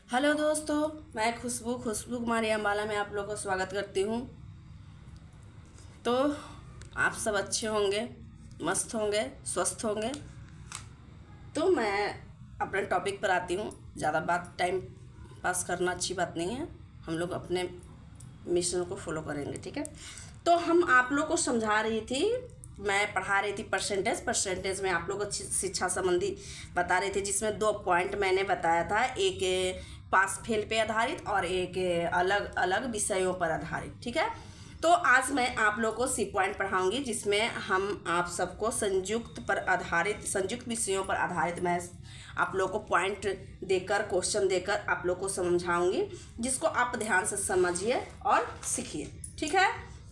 Hello दोस्तों, मैं खुशबू कुमारी अम्बाला में आप लोगों का स्वागत करती हूँ। तो आप सब अच्छे होंगे, मस्त होंगे, स्वस्थ होंगे। तो मैं अपने टॉपिक पर आती हूँ। ज़्यादा बात टाइम पास करना अच्छी बात नहीं है। हम लोग अपने मिशन को फॉलो करेंगे, ठीक है। तो हम आप लोग को समझा रही थी, मैं पढ़ा रही थी परसेंटेज में आप लोग को शिक्षा संबंधी बता रही थी, जिसमें 2 पॉइंट मैंने बताया था, एक पास फेल पे आधारित और एक अलग अलग विषयों पर आधारित, ठीक है। तो आज मैं आप लोग को सी पॉइंट पढ़ाऊंगी, जिसमें हम आप सबको संयुक्त विषयों पर आधारित मैं आप लोग को पॉइंट देकर, क्वेश्चन देकर आप लोग को समझाऊंगी, जिसको आप ध्यान से समझिए और सीखिए, ठीक है।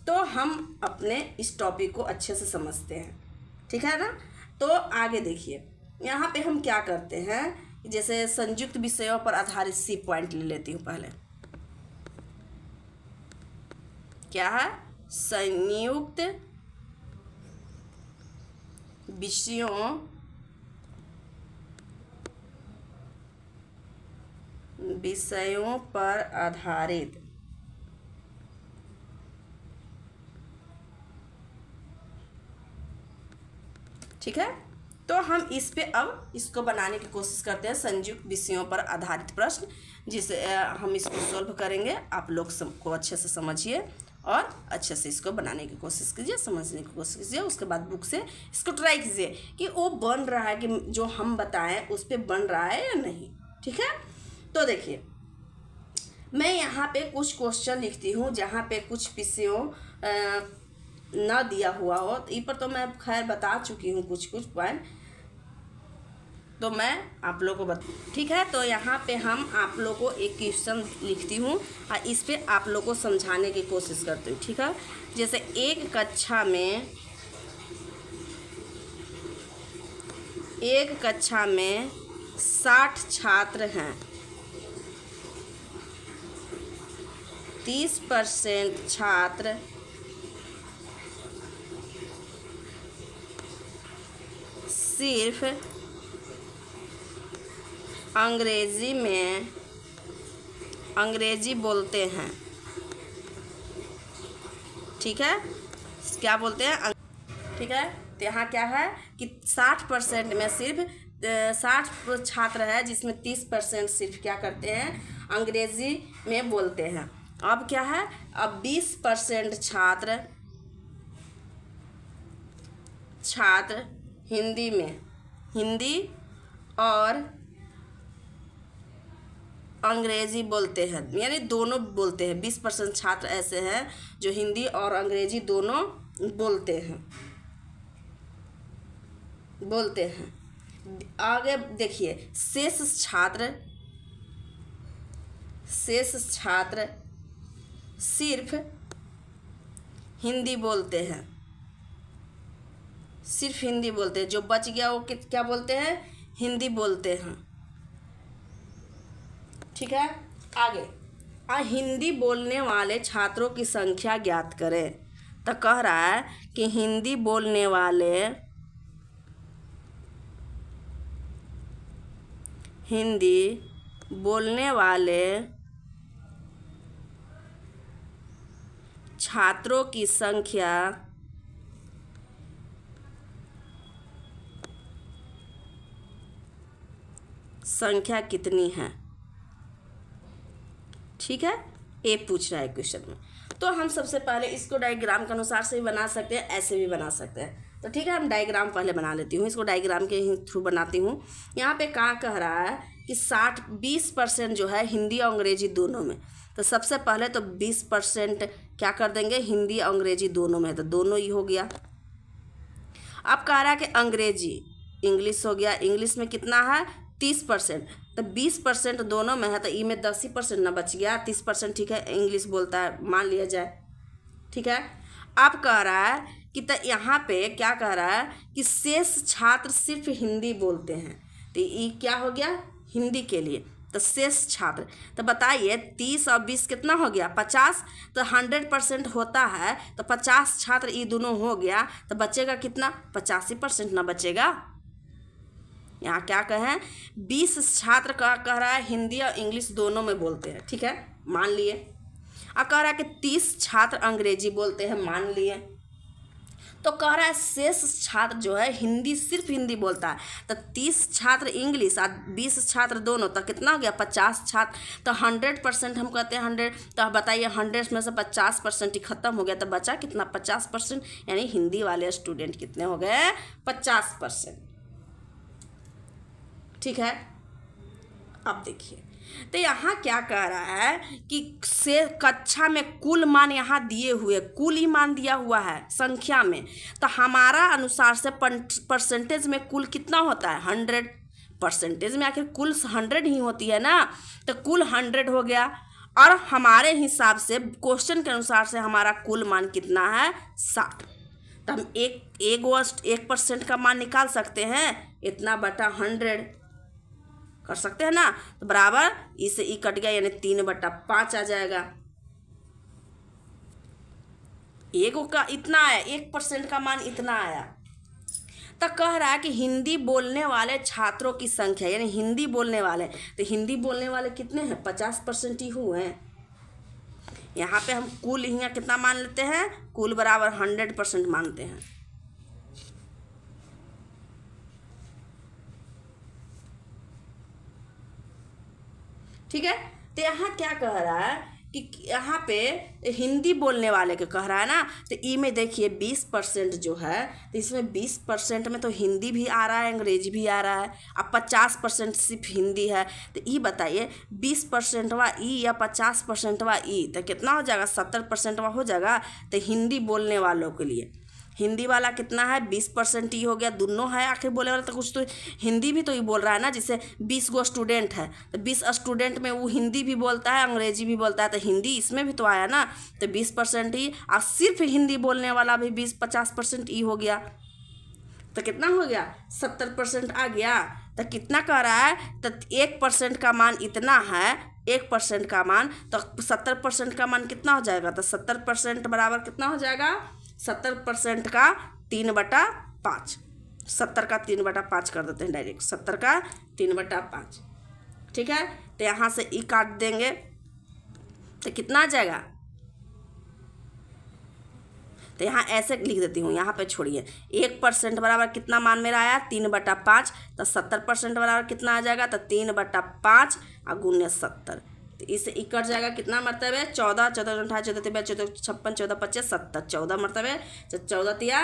तो हम अपने इस टॉपिक को अच्छे से समझते हैं, ठीक है ना। तो आगे देखिए, यहाँ पे हम क्या करते हैं, जैसे संयुक्त विषयों पर आधारित सी पॉइंट ले लेती हूँ। पहले क्या है, संयुक्त विषयों पर आधारित, ठीक है। तो हम इस पे अब इसको बनाने की कोशिश करते हैं, संयुक्त विषयों पर आधारित प्रश्न, जिसे हम इसको सोल्व करेंगे। आप लोग सबको अच्छे से समझिए और अच्छे से इसको बनाने की कोशिश कीजिए, समझने की कोशिश कीजिए। उसके बाद बुक से इसको ट्राई कीजिए कि वो बन रहा है, कि जो हम बताएं उस पर बन रहा है या नहीं, ठीक है। तो देखिए, मैं यहाँ पे कुछ क्वेश्चन लिखती हूँ, जहाँ पे कुछ विषयों ना दिया हुआ हो, तो इस पर तो मैं खैर बता चुकी हूँ कुछ पॉइंट, तो मैं आप लोगों को ठीक है। तो यहाँ पे हम आप लोगों को एक क्वेश्चन लिखती हूँ और इस पे आप लोगों को समझाने की कोशिश करती हूँ, ठीक है। जैसे एक कक्षा में 60 छात्र हैं, 30% छात्र सिर्फ अंग्रेजी बोलते हैं, ठीक है। क्या बोलते हैं, ठीक है। तो यहाँ क्या है कि 60% में सिर्फ 60 छात्र है, जिसमें 30% सिर्फ क्या करते हैं, अंग्रेजी में बोलते हैं। अब क्या है, अब 20% छात्र हिंदी और अंग्रेजी बोलते हैं, यानी दोनों बोलते हैं। 20% छात्र ऐसे हैं जो हिंदी और अंग्रेजी दोनों बोलते हैं। आगे देखिए, शेष छात्र सिर्फ हिंदी बोलते हैं, जो बच गया वो क्या बोलते हैं, हिंदी बोलते हैं, ठीक है। आगे हिंदी बोलने वाले छात्रों की संख्या ज्ञात करें। तो कह रहा है कि हिंदी बोलने वाले छात्रों की संख्या कितनी है, ठीक है। ये पूछ रहा है क्वेश्चन में। तो हम सबसे पहले इसको डायग्राम के अनुसार से भी बना सकते हैं, ऐसे भी बना सकते हैं। तो ठीक है, हम डायग्राम पहले बना लेती हूँ, इसको डायग्राम के थ्रू बनाती हूँ। यहाँ पे क्या कह रहा है कि 20% जो है हिंदी और अंग्रेजी दोनों में। तो सबसे पहले तो 20% क्या कर देंगे, हिंदी और अंग्रेजी दोनों में है, तो दोनों ही हो गया। अब कह रहा है कि इंग्लिश हो गया, इंग्लिश में कितना है, 30%। तो 20% दोनों में है, तो ई में 10% ना बच गया, 30% ठीक है, इंग्लिश बोलता है, मान लिया जाए, ठीक है। अब कह रहा है कि तो यहाँ पे क्या कह रहा है कि शेष छात्र सिर्फ हिंदी बोलते हैं, तो ये क्या हो गया, हिंदी के लिए। तो शेष छात्र, तो बताइए 30 और 20 कितना हो गया, 50। तो 100% होता है, तो 50 छात्र ये दोनों हो गया, तो बचेगा कितना, 85% ना बचेगा। यहाँ क्या कहें, 20 छात्र का कह रहा है हिंदी और इंग्लिश दोनों में बोलते हैं, ठीक है, मान लिए। और कह रहा है कि 30 छात्र अंग्रेजी बोलते हैं, मान लिए। तो कह रहा है शेष छात्र जो है हिंदी, सिर्फ हिंदी बोलता है। तो 30 छात्र इंग्लिश और 20 छात्र दोनों, तो कितना हो गया, 50 छात्र। तो 100% हम कहते हैं 100, तो बताइए 100 में से 50% ही खत्म हो गया, तो बचा कितना, 50%, यानी हिंदी वाले स्टूडेंट कितने हो गए, 50%, ठीक है। अब देखिए, तो यहाँ क्या कह रहा है कि से कक्षा में कुल मान यहाँ दिए हुए, कुल ही मान दिया हुआ है संख्या में। तो हमारा अनुसार से परसेंटेज में कुल कितना होता है, 100। परसेंटेज में आखिर कुल 100 ही होती है ना, तो कुल 100 हो गया। और हमारे हिसाब से क्वेश्चन के अनुसार से हमारा कुल मान कितना है, 60। तो हम 1% का मान निकाल सकते हैं, इतना बटा 100 कर सकते हैं ना। तो बराबर इसे ई कट गया, यानी 3/5 आ जाएगा। एगो का इतना आया, 1% का मान इतना आया। तो कह रहा है कि हिंदी बोलने वाले छात्रों की संख्या, यानी हिंदी बोलने वाले, तो हिंदी बोलने वाले कितने हैं, 50% ही हुए हैं। यहाँ पे हम कुल यहाँ कितना मान लेते हैं, कुल बराबर 100% मानते हैं। ठीक है। तो यहाँ क्या कह रहा है कि यहाँ पे हिंदी बोलने वाले के कह रहा है ना, तो ई में देखिए 20% जो है, तो इसमें 20% में तो हिंदी भी आ रहा है, अंग्रेजी भी आ रहा है। अब 50% सिर्फ हिंदी है। तो ई बताइए 20% वा ई या 50% वा ई, तो कितना हो जाएगा, 70% वा हो जाएगा। तो हिंदी बोलने वालों के लिए हिंदी वाला कितना है, 20% ही हो गया, दोनों है आखिर बोले वाला। तो कुछ तो हिंदी भी तो ही बोल रहा है ना, जैसे 20 गो स्टूडेंट है, तो 20 स्टूडेंट में वो हिंदी भी बोलता है, अंग्रेजी भी बोलता है, तो हिंदी इसमें भी तो आया ना। तो 20% ही, और सिर्फ हिंदी बोलने वाला भी 50% ही हो गया। तो कितना हो गया, 70% आ गया। तो कितना कह रहा है, तो 1% का मान इतना है, 1% का मान, तो 70% का मान कितना हो जाएगा। तो 70% बराबर कितना हो जाएगा, 70% का 3/5, 70 का 3/5 कर देते हैं डायरेक्ट, 70 का 3/5, ठीक है। तो यहाँ से ई काट देंगे, तो कितना आ जाएगा। तो यहाँ ऐसे लिख देती हूँ, यहाँ पे छोड़िए। 1% बराबर कितना मान मेरा आया, 3/5। तो 70% बराबर कितना आ जाएगा, तो 3/5 और गुने 70। तो इससे ई कट जाएगा, कितना मरतबे, 14, 14 28, 14 23, 14 56, 14 25, 70, 14 मरतबे, 14 तिया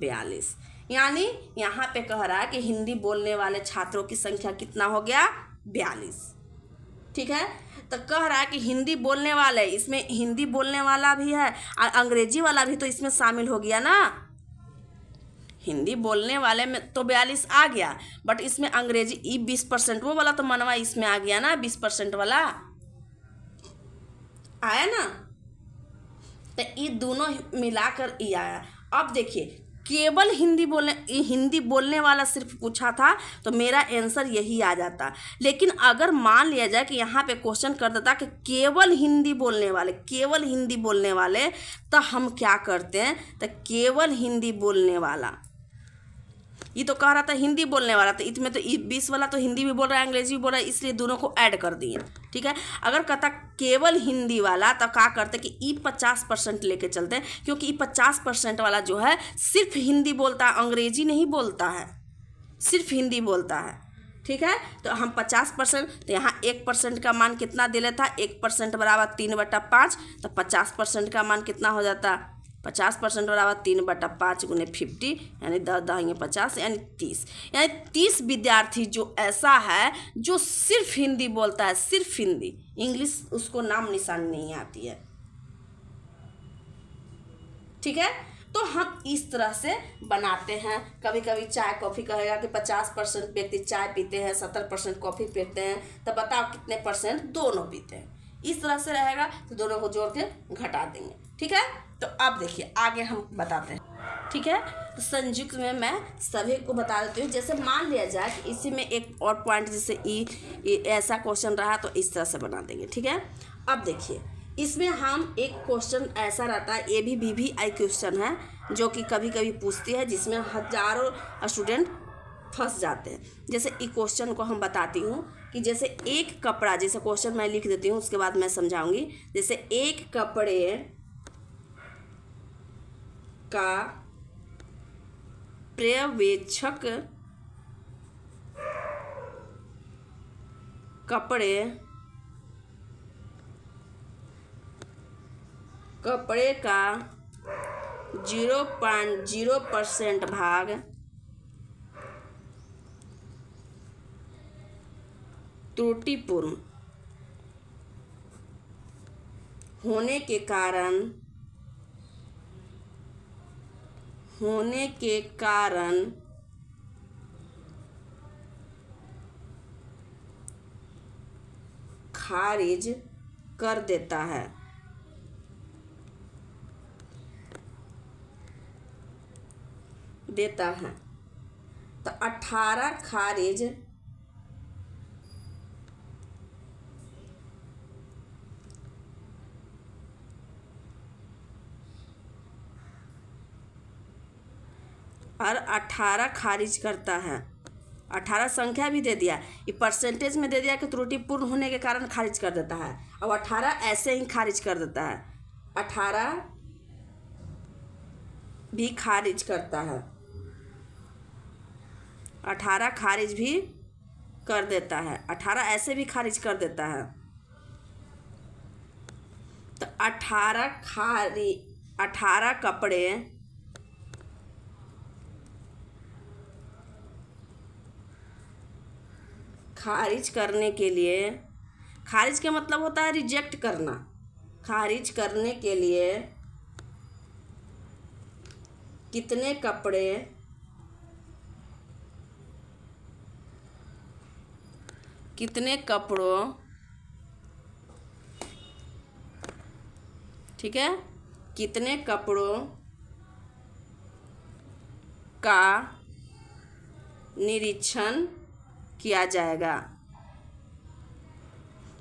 42। यानी यहाँ पे कह रहा है कि हिंदी बोलने वाले छात्रों की संख्या कितना हो गया, 42, ठीक है। तो कह रहा है कि हिंदी बोलने वाले, इसमें हिंदी बोलने वाला भी है और अंग्रेजी वाला भी तो इसमें शामिल हो गया ना। हिंदी बोलने वाले में तो 42 आ गया, बट इसमें अंग्रेजी ई 20%, वो वाला तो मनवा इसमें आ गया ना, 20% वाला आया ना। तो ये दोनों मिलाकर ई आया। अब देखिए, केवल हिंदी बोलने वाला सिर्फ पूछा था तो मेरा आंसर यही आ जाता। लेकिन अगर मान लिया जाए कि यहाँ पे क्वेश्चन कर देता कि केवल हिंदी बोलने वाले, तो हम क्या करते हैं, तो केवल हिंदी बोलने वाला, ये तो कह रहा था हिंदी बोलने वाला, तो इसमें तो 20 वाला तो हिंदी भी बोल रहा है, अंग्रेजी भी बोल रहा है, इसलिए दोनों को ऐड कर दिए, ठीक है। अगर कहता केवल हिंदी वाला, तो क्या करते कि ई 50% लेके चलते हैं, क्योंकि ई 50% वाला जो है सिर्फ हिंदी बोलता है, अंग्रेजी नहीं बोलता है, सिर्फ हिंदी बोलता है, ठीक है। तो हम 50%, तो यहाँ 1% का मान कितना दे लेता, 1% बराबर 3/5, तो 50% का मान कितना हो जाता, 50% बराबर 3/5 गुने 50, यानी 10 50, यानी 30। यानी 30 विद्यार्थी जो ऐसा है जो सिर्फ हिंदी बोलता है, सिर्फ हिंदी, इंग्लिश उसको नाम निशान नहीं आती है, ठीक है। तो हम इस तरह से बनाते हैं। कभी कभी चाय कॉफ़ी कहेगा कि 50% व्यक्ति चाय पीते हैं, 70% कॉफ़ी पीते हैं, तो बताओ कितने % दोनों पीते हैं। इस तरह से रहेगा, तो दोनों को जोड़ के घटा देंगे, ठीक है। तो अब देखिए आगे हम बताते हैं, ठीक है। तो संयुक्त में मैं सभी को बता देती हूँ। जैसे मान लिया जाए कि इसी में एक और पॉइंट, जैसे ई ऐसा क्वेश्चन रहा तो इस तरह से बना देंगे, ठीक है। अब देखिए, इसमें हम एक क्वेश्चन ऐसा रहता है, ये भी VVI क्वेश्चन है, जो कि कभी कभी पूछती है, जिसमें हज़ारों स्टूडेंट फंस जाते हैं। जैसे इस क्वेश्चन को हम बताती हूँ कि जैसे एक कपड़ा, जैसे क्वेश्चन मैं लिख देती हूँ उसके बाद मैं समझाऊंगी। जैसे एक कपड़े का पर्यवेक्षक कपड़े का 0.0% भाग त्रुटिपूर्ण होने के कारण खारिज कर देता है। तो 18 खारिज और 18 खारिज करता है। 18 संख्या भी दे दिया, ये परसेंटेज में दे दिया कि त्रुटिपूर्ण होने के कारण खारिज कर देता है। अब 18 ऐसे ही खारिज कर देता है, 18 भी खारिज करता है, 18 खारिज भी कर देता है, 18 ऐसे भी खारिज कर देता है। तो 18 कपड़े खारिज करने के लिए, खारिज का मतलब होता है रिजेक्ट करना, खारिज करने के लिए कितने कपड़ों, ठीक है, कितने कपड़ों का निरीक्षण किया जाएगा,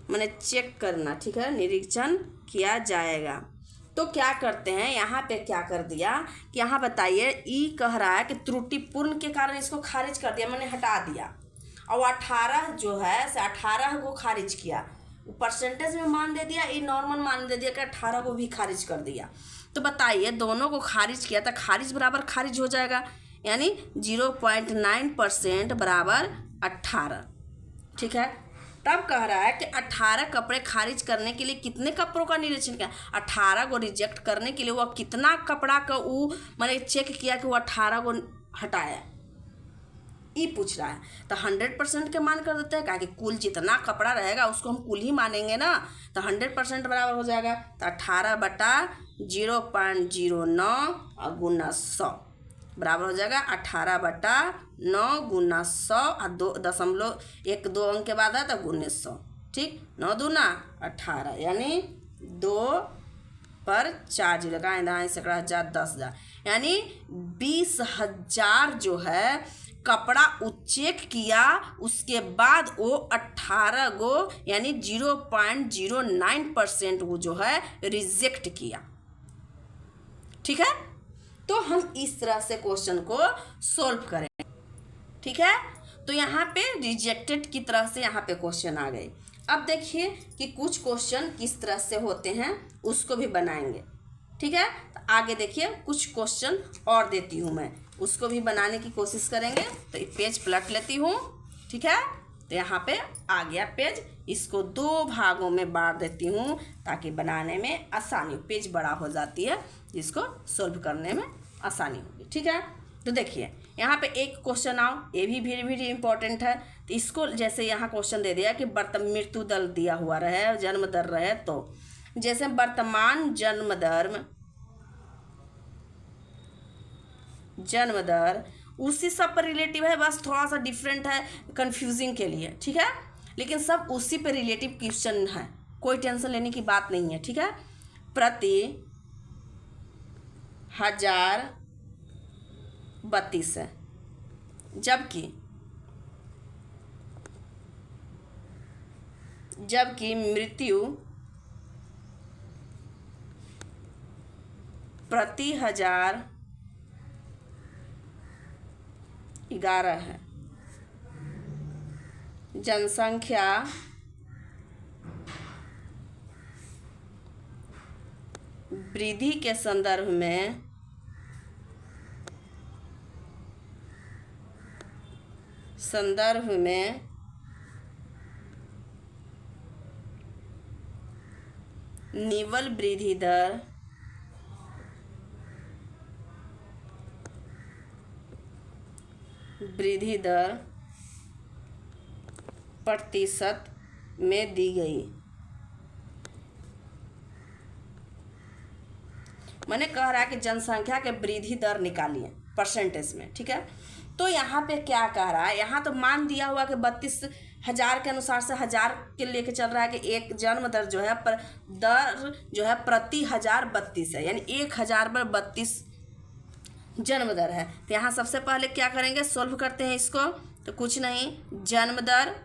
मैंने चेक करना, ठीक है, निरीक्षण किया जाएगा। तो क्या करते हैं, यहाँ पे क्या कर दिया कि यहाँ बताइए, ई कह रहा है कि त्रुटिपूर्ण के कारण इसको खारिज कर दिया, मैंने हटा दिया। और 18 जो है से 18 को खारिज किया, परसेंटेज में मान दे दिया, ये नॉर्मल मान दे दिया कि 18 को भी खारिज कर दिया। तो बताइए दोनों को खारिज किया था, खारिज बराबर खारिज हो जाएगा, यानी 0.9% बराबर 18, ठीक है। तब कह रहा है कि 18 कपड़े खारिज करने के लिए कितने कपड़ों का निरीक्षण किया, 18 को रिजेक्ट करने के लिए वह कितना कपड़ा का वो मैंने चेक किया कि वो 18 को हटाया, ये पूछ रहा है। तो 100% के मान कर देते हैं, क्या कि कुल जितना कपड़ा रहेगा उसको हम कुल ही मानेंगे ना, तो 100% बराबर हो जाएगा। तो 18/0.09 और गुना 100 बराबर हो जाएगा 18/9 गुना 100 और 2.12 अंक के बाद है तो गुने 100, ठीक, 9 दूना 18, यानी 2 पर 4 0 का दाएं सैकड़ा 1000 10,000, यानी 20,000 जो है कपड़ा चेक किया, उसके बाद वो 18 गो यानी 0.09% वो जो है रिजेक्ट किया, ठीक है। तो हम इस तरह से क्वेश्चन को सॉल्व करें, ठीक है। तो यहाँ पे रिजेक्टेड की तरह से यहाँ पे क्वेश्चन आ गए। अब देखिए कि कुछ क्वेश्चन किस तरह से होते हैं उसको भी बनाएंगे, ठीक है। तो आगे देखिए कुछ क्वेश्चन और देती हूँ मैं, उसको भी बनाने की कोशिश करेंगे। तो पेज पलट लेती हूँ, ठीक है। तो यहाँ पे आ गया पेज, इसको 2 भागों में बांट देती हूँ ताकि बनाने में आसानी हो, पेज बड़ा हो जाती है जिसको सॉल्व करने में आसानी होगी, ठीक है। तो देखिए यहाँ पे एक क्वेश्चन आओ, ये भी वेरी इंपॉर्टेंट है। तो इसको जैसे यहाँ क्वेश्चन दे दिया कि मृत्यु दर दिया हुआ रहे, जन्म दर रहे, तो जैसे वर्तमान जन्म दर उसी सब पर रिलेटिव है, बस थोड़ा सा डिफरेंट है कंफ्यूजिंग के लिए, ठीक है, लेकिन सब उसी पे रिलेटिव क्वेश्चन है, कोई टेंशन लेने की बात नहीं है, ठीक है। प्रति 1032 है, जबकि मृत्यु प्रति 1000 11 है, जनसंख्या वृद्धि के संदर्भ में निव्वल वृद्धि दर प्रतिशत में दी गई। मैंने कह रहा है कि जनसंख्या के वृद्धि दर निकालिए परसेंटेज में, ठीक है। तो यहाँ पे क्या कह रहा है, यहाँ तो मान दिया हुआ कि 32,000 के अनुसार से 1000 के लेके चल रहा है कि एक जन्म दर जो है दर जो है प्रति 1000 32 है, यानी 1000 पर 32 जन्म दर है। तो यहाँ सबसे पहले क्या करेंगे, सोल्व करते हैं इसको। तो कुछ नहीं, जन्म दर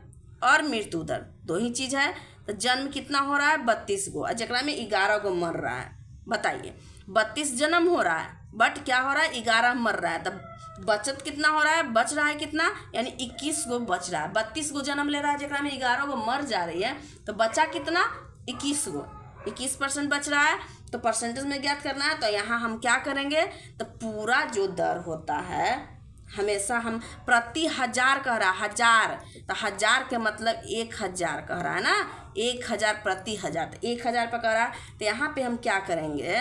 और मृत्यु दर दो ही चीज़ है। तो जन्म कितना हो रहा है 32 गो, और जकरा में 11 गो मर रहा है। बताइए 32 जन्म हो रहा है बट क्या हो रहा है 11 मर रहा है। तब बचत कितना हो रहा है, बच रहा है कितना, यानी 21 गो बच रहा है। 32 गो जन्म ले रहा है जकरा में 11 गो मर जा रही है, तो बचा कितना 21 गो, 21% बच रहा है। तो परसेंटेज में ज्ञात करना है। तो यहाँ हम क्या करेंगे, तो पूरा जो दर होता है, हमेशा हम प्रति 1000 कह रहा है, 1000, तो 1000 के मतलब 1000 कह रहा है ना, 1000 प्रति 1000, तो 1000 पे कह रहा है। तो यहाँ पे हम क्या करेंगे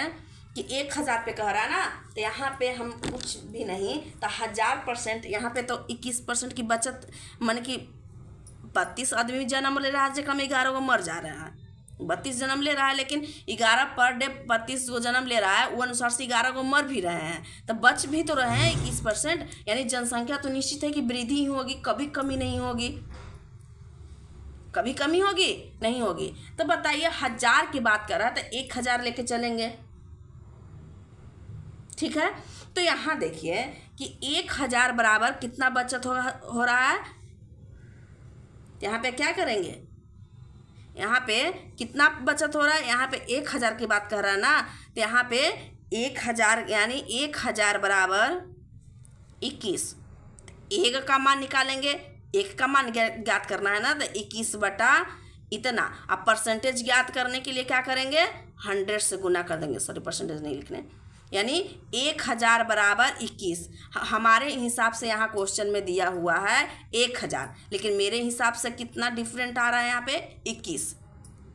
कि 1000 पे कह रहा है ना, तो यहाँ पे हम कुछ भी नहीं, तो 1000%, यहाँ पे तो 21% की बचत, मन की 32 आदमी जन्म ले रहा है जगह में 11 गो मर जा रहा है। 32 जन्म ले रहा है लेकिन 11 पर डे 32 गो जन्म ले रहा है, वो अनुसार से 11 गो मर भी रहे हैं, तो बच भी तो रहे हैं 21%। यानी जनसंख्या तो निश्चित है कि वृद्धि ही होगी, कभी कमी नहीं होगी। कभी कमी होगी नहीं होगी। तो बताइए 1000 की बात कर रहा है, तो 1000 लेके चलेंगे, ठीक है। तो यहाँ देखिए कि 1000 बराबर कितना बचत हो रहा है। यहाँ पे क्या करेंगे, यहाँ पे कितना बचत हो रहा है, यहाँ पे 1000 की बात कर रहा है ना, तो यहाँ पे 1000 यानी 1000 बराबर 21, एक का मान निकालेंगे, एक का मान ज्ञात करना है ना, तो 21 बटा इतना। अब परसेंटेज ज्ञात करने के लिए क्या करेंगे, 100 से गुना कर देंगे, सॉरी परसेंटेज नहीं लिखने, यानी 1000 बराबर 21। हमारे हिसाब से यहाँ क्वेश्चन में दिया हुआ है 1000, लेकिन मेरे हिसाब से कितना डिफरेंट आ रहा है यहाँ पे 21,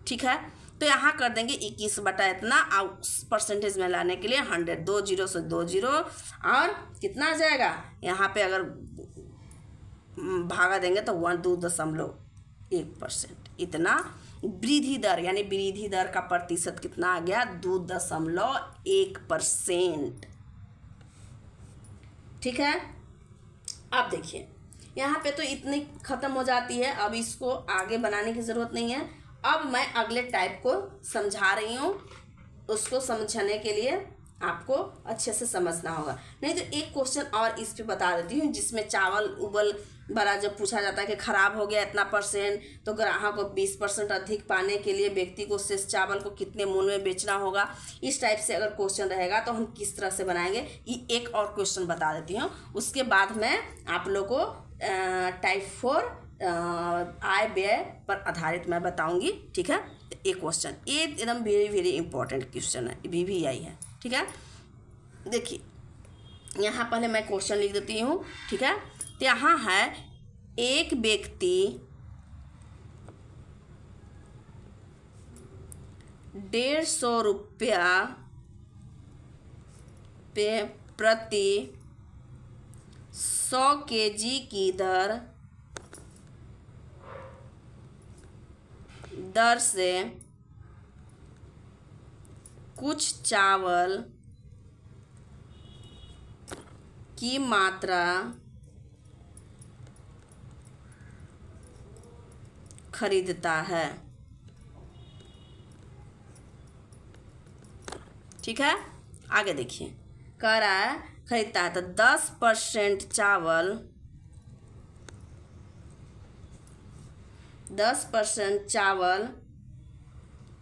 ठीक है। तो यहाँ कर देंगे 21 बटा इतना, और परसेंटेज में लाने के लिए 100, 2 जीरो से 2 जीरो, और कितना आ जाएगा यहाँ पे, अगर भागा देंगे तो 2.1%, इतना वृद्धि दर, यानी वृद्धि दर का प्रतिशत कितना आ गया 2.1%, ठीक है। अब देखिए यहाँ पे तो इतनी ख़त्म हो जाती है, अब इसको आगे बनाने की ज़रूरत नहीं है। अब मैं अगले टाइप को समझा रही हूँ, उसको समझने के लिए आपको अच्छे से समझना होगा। नहीं तो एक क्वेश्चन और इस पे बता देती हूँ, जिसमें चावल उबल बड़ा जब पूछा जाता है कि ख़राब हो गया इतना परसेंट, तो ग्राहक को 20% अधिक पाने के लिए व्यक्ति को शेष चावल को कितने मूल्य में बेचना होगा। इस टाइप से अगर क्वेश्चन रहेगा तो हम किस तरह से बनाएंगे, ये एक और क्वेश्चन बता देती हूँ। उसके बाद मैं आप लोग को टाइप 4 आय व्यय पर आधारित मैं बताऊँगी, ठीक है। तो एक क्वेश्चन ये एकदम वेरी वेरी इंपॉर्टेंट क्वेश्चन है, VVI है, ठीक है। देखिए यहाँ पहले मैं क्वेश्चन लिख देती हूँ, ठीक है। तो यहाँ है एक व्यक्ति 150 रुपया पे प्रति 100 kg की दर से कुछ चावल की मात्रा खरीदता है, ठीक है। आगे देखिए कह रहा है खरीदता है, तो 10% चावल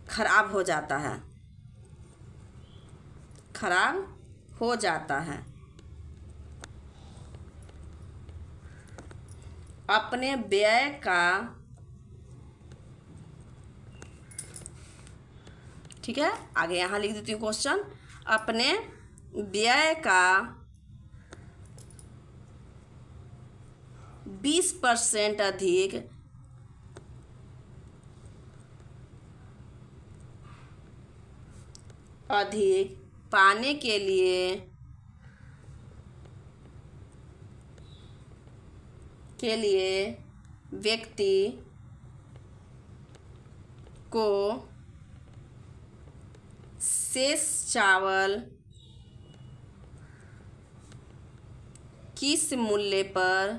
खराब हो जाता है, खराब हो जाता है। अपने व्यय का, ठीक है, आगे यहाँ लिख देती हूँ क्वेश्चन, अपने व्यय का 20% अधिक पाने के लिए व्यक्ति को शेष चावल किस मूल्य पर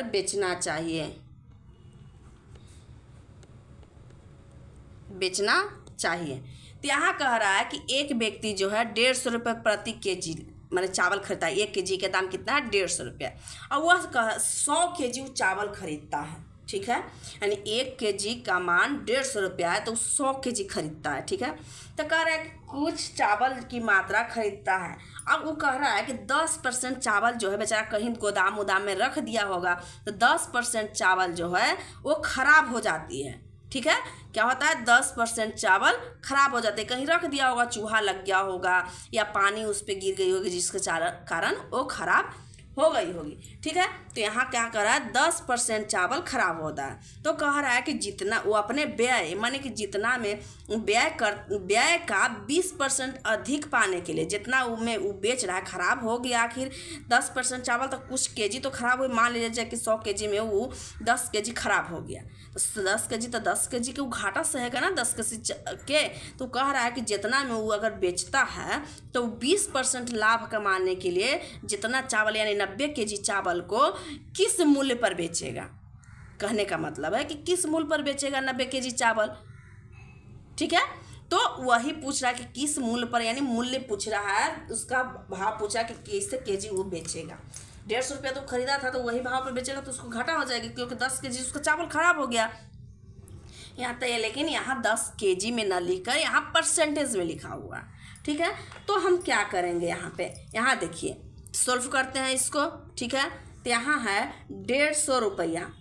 बेचना चाहिए, तो यहाँ कह रहा है कि एक व्यक्ति जो है 150 रुपये प्रति केजी मैंने चावल खरीदता है। 1 केजी का दाम कितना है? 150 रुपया। और वह 100 केजी चावल खरीदता है, ठीक है, यानी 1 केजी का मान 150 रुपया है तो 100 केजी खरीदता है, ठीक है। तो कह रहा है कि कुछ चावल की मात्रा खरीदता है। अब वो कह रहा है कि 10% चावल जो है बेचारा कहीं गोदाम उदाम में रख दिया होगा, तो 10% चावल जो है वो खराब हो जाती है, ठीक है। क्या होता है? 10% चावल खराब हो जाते हैं, कहीं रख दिया होगा, चूहा लग गया होगा या पानी उस पर गिर गई होगी जिसके कारण वो खराब हो गई होगी, ठीक है। तो यहाँ क्या कर रहा है? 10% चावल खराब होता है। तो कह रहा है कि जितना वो अपने व्यय माने कि जितना में व्यय का 20% अधिक पाने के लिए, जितना वो बेच रहा है खराब हो गया, आखिर 10% चावल तो कुछ केजी तो खराब हुई, मान लीजिए कि 100 केजी में वो 10 केजी खराब हो गया, तो 10 केजी तो 10 केजी के वो घाटा सहेगा ना 10 केजी के। तो कह रहा है कि जितना में वो अगर बेचता है तो 20% लाभ कमाने के लिए जितना चावल यानी 90 केजी चावल को किस मूल्य पर बेचेगा। कहने का मतलब है कि किस मूल्य पर बेचेगा 90 केजी चावल, ठीक है। तो वही पूछ रहा है कि किस मूल्य पर, यानी मूल्य पूछ रहा है, उसका भाव पूछा कि कैसे केजी वो बेचेगा। 150 रुपया तो खरीदा था तो वही भाव पर बेचेगा तो उसको घाटा हो जाएगी, क्योंकि 10 केजी उसका चावल खराब हो गया। यहाँ तो लेकिन यहाँ 10 केजी में न लिखकर यहाँ परसेंटेज में लिखा हुआ, ठीक है। तो हम क्या करेंगे यहाँ पे, यहाँ देखिए सॉल्व करते हैं इसको, ठीक है। तो यहाँ है 150 रुपया,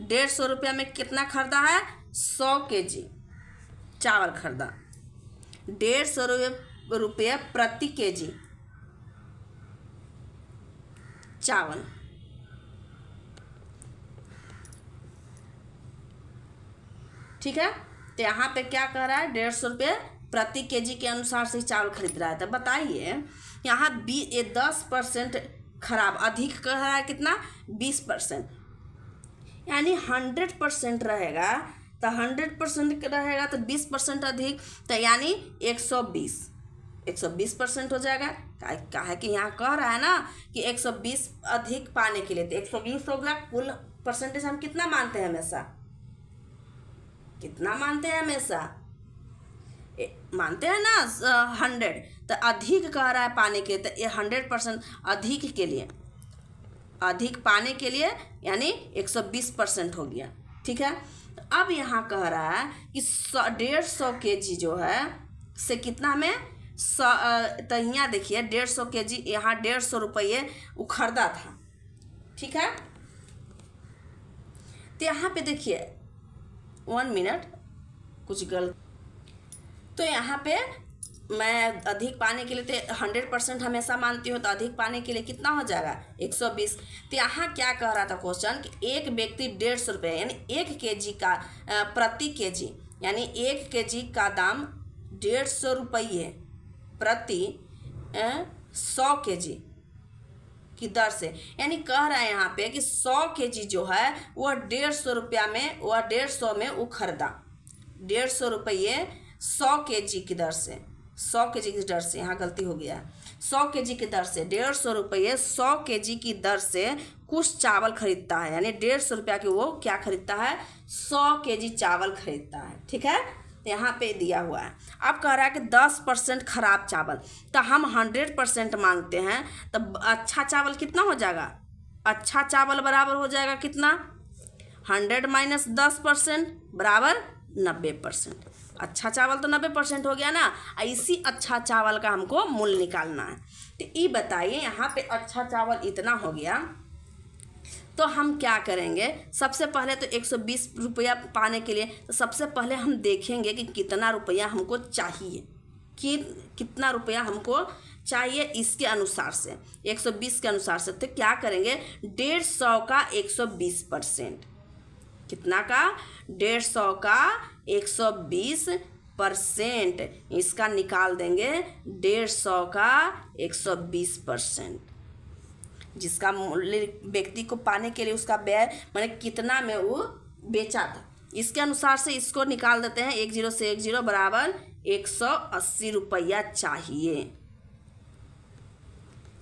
150 रुपया में कितना खरीदा है? 100 केजी चावल खरीदा। 150 रुपये प्रति केजी चावल, ठीक है। तो यहाँ पे क्या कह रहा है? 150 रुपये प्रति केजी के अनुसार से चावल खरीद रहा है। तो बताइए यहाँ 10% खराब, अधिक कह रहा है कितना? 20%, यानी 100% रहेगा, तो 100% रहेगा तो 20% अधिक, तो यानी 120% हो जाएगा। क्या है कि यहाँ कह रहा है ना कि 120 अधिक पाने के लिए, तो 120 होगा। कुल परसेंटेज हम कितना मानते हैं हमेशा? कितना मानते हैं हमेशा? मानते हैं ना 100। तो अधिक कह रहा है पाने के, तो ये 100% अधिक के लिए, अधिक पाने के लिए यानी 120% हो गया, ठीक है। अब यहाँ कह रहा है कि 150 केजी जो है से कितना में तो यहाँ देखिए 150 केजी, यहाँ 150 रुपये वो खरीदा था, ठीक है। तो यहाँ पे देखिए 1 मिनट कुछ गलत, तो यहाँ पे मैं अधिक पाने के लिए तो 100% हमेशा मानती हूँ, तो अधिक पाने के लिए कितना हो जाएगा? 120। तो यहाँ क्या कह रहा था क्वेश्चन कि एक व्यक्ति 150 रुपये यानी 1 केजी का प्रति केजी, यानी 1 केजी का दाम 150 रुपये प्रति 100 केजी की दर से, यानी कह रहा है यहाँ पे कि 100 केजी जो है वह 150 रुपया में, वह 150 में वो खरीदा, 150 रुपये 100 केजी की दर से, 100 केजी की दर से, यहाँ गलती हो गया, 100 केजी की दर से 150 रुपये 100 केजी की दर से कुछ चावल खरीदता है, यानी 150 रुपया की वो क्या खरीदता है? 100 केजी चावल खरीदता है, ठीक है। यहाँ पे दिया हुआ है। अब कह रहा है कि 10% खराब चावल, तो हम 100% मांगते हैं, तो अच्छा चावल कितना हो जाएगा? अच्छा चावल बराबर हो जाएगा कितना? 100 - 10% बराबर 90%। अच्छा चावल तो 90% हो गया ना। इसी अच्छा चावल का हमको मूल्य निकालना है। तो ये बताइए, यहाँ पे अच्छा चावल इतना हो गया, तो हम क्या करेंगे? सबसे पहले तो 120 रुपया पाने के लिए तो सबसे पहले हम देखेंगे कि कितना रुपया हमको चाहिए, कि कितना रुपया हमको चाहिए इसके अनुसार से, 120 के अनुसार से। तो क्या करेंगे? 150 का 120%, कितना का? 150 का 120%, इसका निकाल देंगे 150 का 120%। जिसका मूल्य व्यक्ति को पाने के लिए उसका व्यय माने कितना में वो बेचा था, इसके अनुसार से इसको निकाल देते हैं। 10 से 10 बराबर 180 रुपया चाहिए।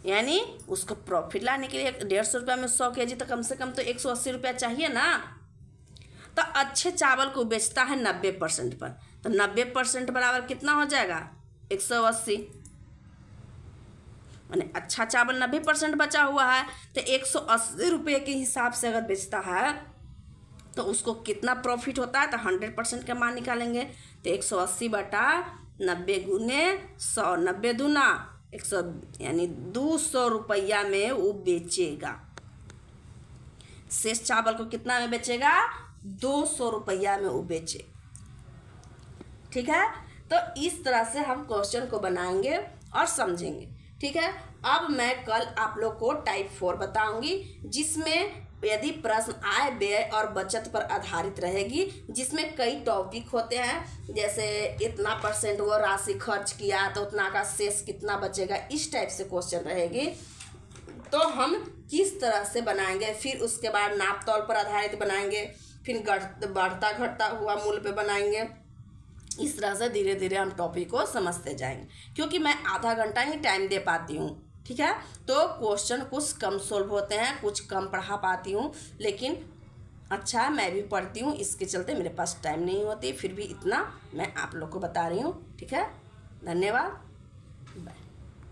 यानी उसको प्रॉफिट लाने के लिए 150 रुपया में 100 kg, तो कम से कम तो 180 रुपया चाहिए ना। तो अच्छे चावल को बेचता है 90% पर, तो 90% बराबर कितना हो जाएगा? 180। माने अच्छा चावल 90% बचा हुआ है, तो 180 रुपये के हिसाब से अगर बेचता है तो उसको कितना प्रॉफिट होता है? तो 100% का मान निकालेंगे। तो 180 बटा 90 गुने 100, 90 दूना 100, यानी 200 रुपया में वो बेचेगा। शेष चावल को कितना में बेचेगा? 200 रुपया में वो बेचे। ठीक है, तो इस तरह से हम क्वेश्चन को बनाएंगे और समझेंगे। ठीक है, अब मैं कल आप लोग को टाइप 4 बताऊंगी, जिसमें यदि प्रश्न आय व्यय और बचत पर आधारित रहेगी, जिसमें कई टॉपिक होते हैं, जैसे इतना % वो राशि खर्च किया तो उतना का शेष कितना बचेगा, इस टाइप से क्वेश्चन रहेगी। तो हम किस तरह से बनाएंगे, फिर उसके बाद नाप तौल पर आधारित बनाएंगे, फिर बढ़ता घटता हुआ मूल्य पे बनाएंगे। इस तरह से धीरे धीरे हम टॉपिक को समझते जाएंगे, क्योंकि मैं आधा घंटा ही टाइम दे पाती हूँ। ठीक है, तो क्वेश्चन कुछ कम सोल्व होते हैं, कुछ कम पढ़ा पाती हूँ, लेकिन अच्छा मैं भी पढ़ती हूँ, इसके चलते मेरे पास टाइम नहीं होती, फिर भी इतना मैं आप लोग को बता रही हूँ। ठीक है, धन्यवाद, बाय।